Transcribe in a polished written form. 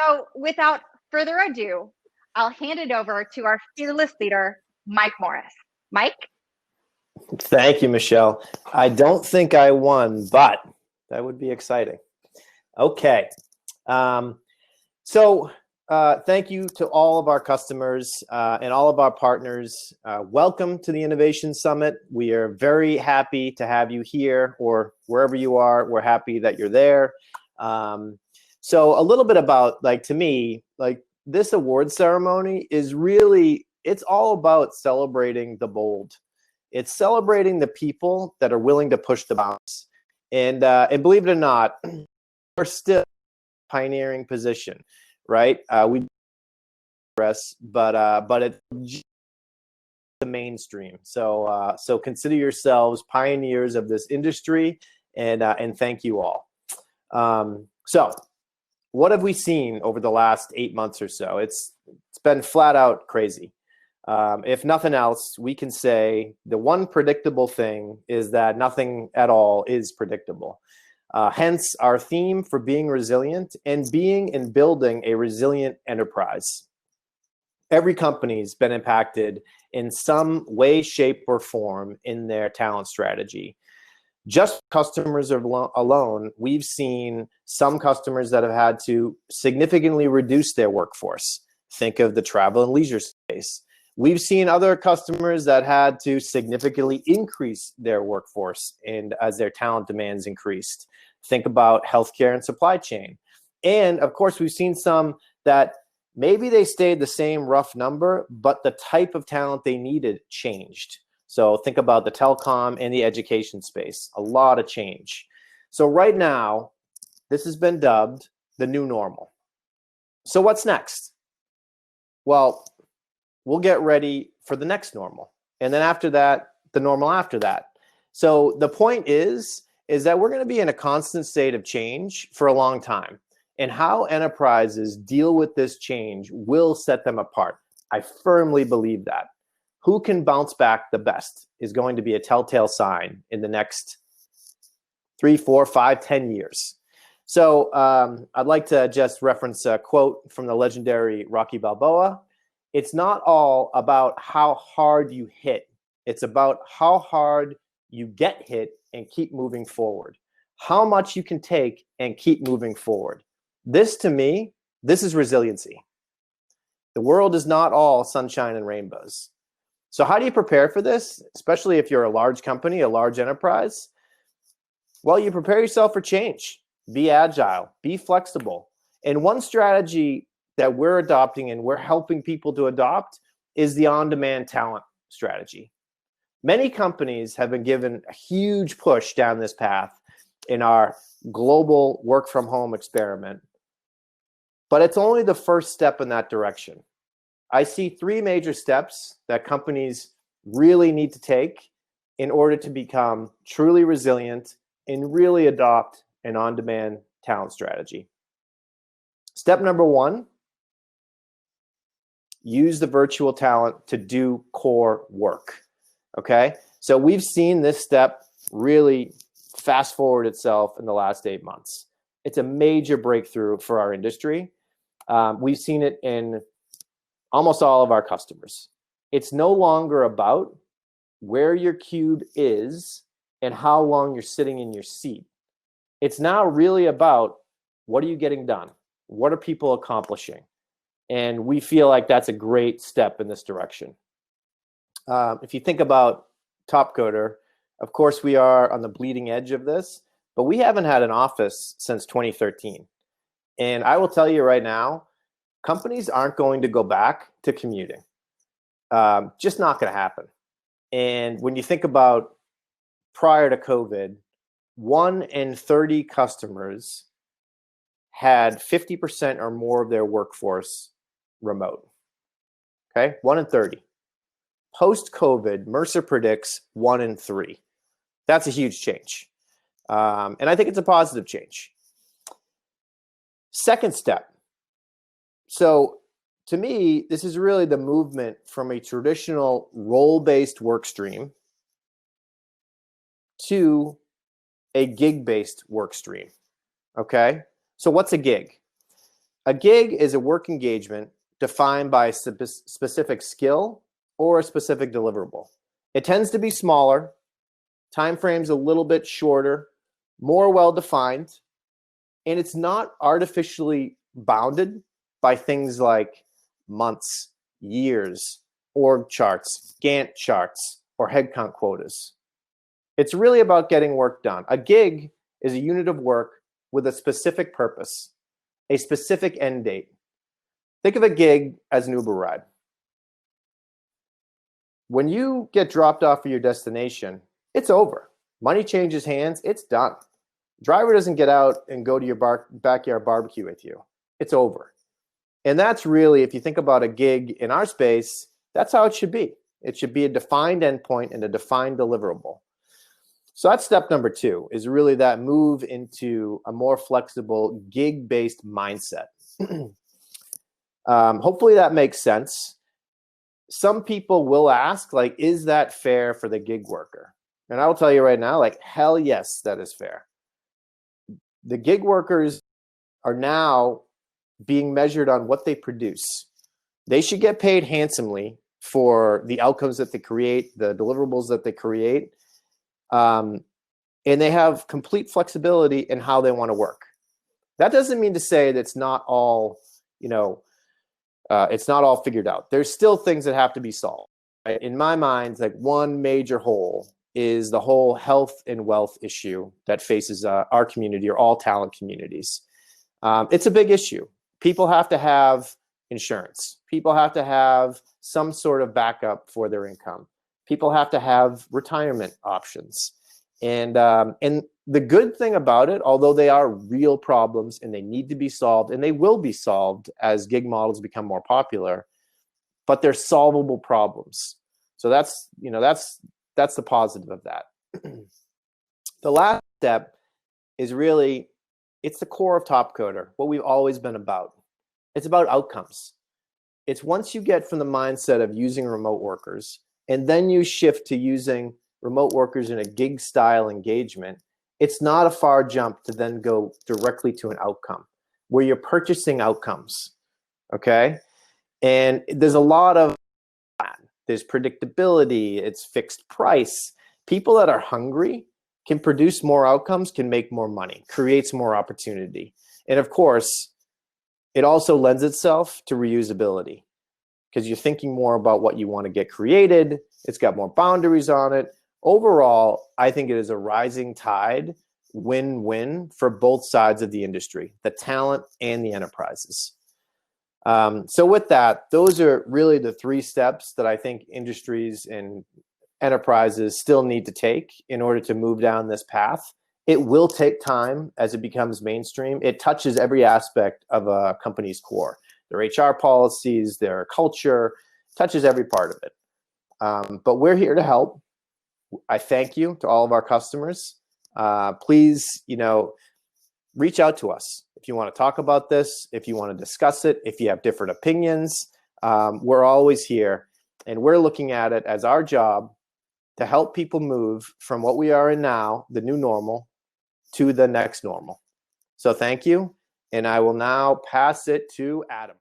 So without further ado, I'll hand it over to our fearless leader, Mike Morris. Mike? Thank you, Michelle. I don't think I won, but that would be exciting. Okay. Thank you to all of our customers and all of our partners. Welcome to the Innovation Summit. We are very happy to have you here or wherever you are. We're happy that you're there. So a little bit about, to me, this award ceremony is really, it's all about celebrating the bold. It's celebrating the people that are willing to push the bounds. And believe it or not, we're still pioneering position, right? We progress, but it's the mainstream. So consider yourselves pioneers of this industry, and thank you all. So what have we seen over the last 8 months or so? It's been flat out crazy. If nothing else, we can say the one predictable thing is that nothing at all is predictable. Hence our theme for being resilient and being and building a resilient enterprise. Every company's been impacted in some way, shape, or form in their talent strategy. Just customers alone, we've seen some customers that have had to significantly reduce their workforce. Think of the travel and leisure space. We've seen other customers that had to significantly increase their workforce and as their talent demands increased. Think about healthcare and supply chain. And of course, we've seen some that maybe they stayed the same rough number, but the type of talent they needed changed. So think about the telecom and the education space, a lot of change. So right now, this has been dubbed the new normal. So what's next? Well, we'll get ready for the next normal. And then after that, the normal after that. So the point is that we're going to be in a constant state of change for a long time. And how enterprises deal with this change will set them apart. I firmly believe that. Who can bounce back the best is going to be a telltale sign in the next 3, 4, 5, 10 years. So I'd like to just reference a quote from the legendary Rocky Balboa. It's not all about how hard you hit. It's about how hard you get hit and keep moving forward. How much you can take and keep moving forward. This, to me, this is resiliency. The world is not all sunshine and rainbows. So how do you prepare for this, especially if you're a large company, a large enterprise? Well, you prepare yourself for change. Be agile, be flexible. And one strategy that we're adopting and we're helping people to adopt is the on-demand talent strategy. Many companies have been given a huge push down this path in our global work from home experiment, but it's only the first step in that direction. I see 3 major steps that companies really need to take in order to become truly resilient and really adopt an on-demand talent strategy. Step number 1, use the virtual talent to do core work, okay? So we've seen this step really fast forward itself in the last 8 months. It's a major breakthrough for our industry. We've seen it in almost all of our customers. It's no longer about where your cube is and how long you're sitting in your seat. It's now really about what are you getting done? What are people accomplishing? And we feel like that's a great step in this direction. If you think about Topcoder, of course we are on the bleeding edge of this, but we haven't had an office since 2013. And I will tell you right now, companies aren't going to go back to commuting. Just not going to happen. And when you think about prior to COVID, 1 in 30 customers had 50% or more of their workforce remote. Okay, 1 in 30. Post-COVID, Mercer predicts 1 in 3. That's a huge change. And I think it's a positive change. Second step. So to me, this is really the movement from a traditional role-based work stream to a gig-based work stream. Okay, so what's a gig? A gig is a work engagement defined by a specific skill or a specific deliverable. It tends to be smaller, time frames a little bit shorter, more well-defined, and it's not artificially bounded by things like months, years, org charts, Gantt charts, or headcount quotas. It's really about getting work done. A gig is a unit of work with a specific purpose, a specific end date. Think of a gig as an Uber ride. When you get dropped off at your destination, it's over. Money changes hands, it's done. Driver doesn't get out and go to your backyard barbecue with you. It's over. And that's really, if you think about a gig in our space, that's how it should be. It should be a defined endpoint and a defined deliverable. So that's step number 2, is really that move into a more flexible gig-based mindset. Hopefully that makes sense. Some people will ask, like, is that fair for the gig worker? And I will tell you right now, like, hell yes, that is fair. The gig workers are now being measured on what they produce. They should get paid handsomely for the outcomes that they create, the deliverables that they create. And they have complete flexibility in how they want to work. That doesn't mean to say that it's not all, it's not all figured out. There's still things that have to be solved. Right? In my mind, like, one major hole is the whole health and wealth issue that faces our community, or all talent communities. It's a big issue. People have to have insurance. People have to have some sort of backup for their income. People have to have retirement options. And the good thing about it, although they are real problems and they need to be solved, and they will be solved as gig models become more popular, but they're solvable problems. So that's the positive of that. The last step is really, it's the core of Topcoder, what we've always been about. It's about outcomes. It's once you get from the mindset of using remote workers, and then you shift to using remote workers in a gig style engagement, it's not a far jump to then go directly to an outcome where you're purchasing outcomes, okay? And there's a lot of, there's predictability, it's fixed price. People that are hungry can produce more outcomes, can make more money, creates more opportunity. And of course, it also lends itself to reusability, because you're thinking more about what you want to get created. It's got more boundaries on it. Overall, I think it is a rising tide, win-win for both sides of the industry, the talent and the enterprises. So with that, those are really the 3 steps that I think industries and enterprises still need to take in order to move down this path. It will take time as it becomes mainstream. It touches every aspect of a company's core, their HR policies, their culture, touches every part of it. But we're here to help. I thank you to all of our customers. Please, reach out to us if you want to talk about this, if you want to discuss it, if you have different opinions. We're always here, and we're looking at it as our job to help people move from what we are in now, the new normal, to the next normal. So thank you, and I will now pass it to Adam.